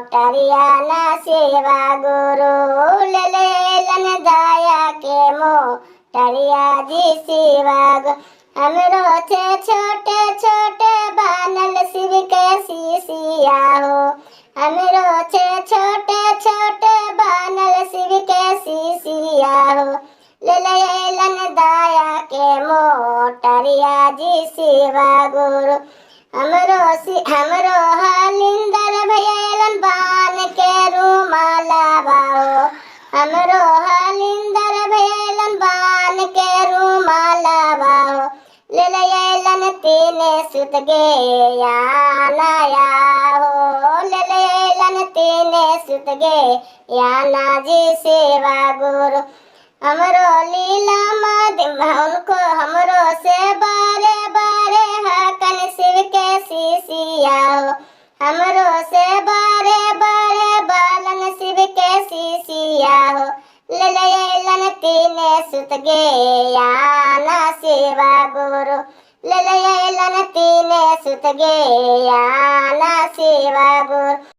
मोटरिया ना सेवा गुरु लेलन दया के मोटरिया जी सेवा हमरो छे छोटे छोटे बानल शिव के सीसिया हो हमरो छे छोटे छोटे बानल शिव के सीसिया हो लेलन दया के मोटरिया जी सेवा गुरु हमरो हलिंदर भैलन बान के रूमाला बाहो हमरो हलिंदर भैलन बान के रूमाला बाहो लेलन तीने सुत गे या नया हो लेलन तीने सुत गे या नाजी सेवा गुरु हमरो लीला उनको हमरो से बारे बारे हकन शिव के सीसिया हो हमरो से बारे बारे बालन शिव के सीसिया हो लेलन तीने सुत गे या ना सेवा गुरु लेलन तीने सुत गे या ना सेवा गुरु।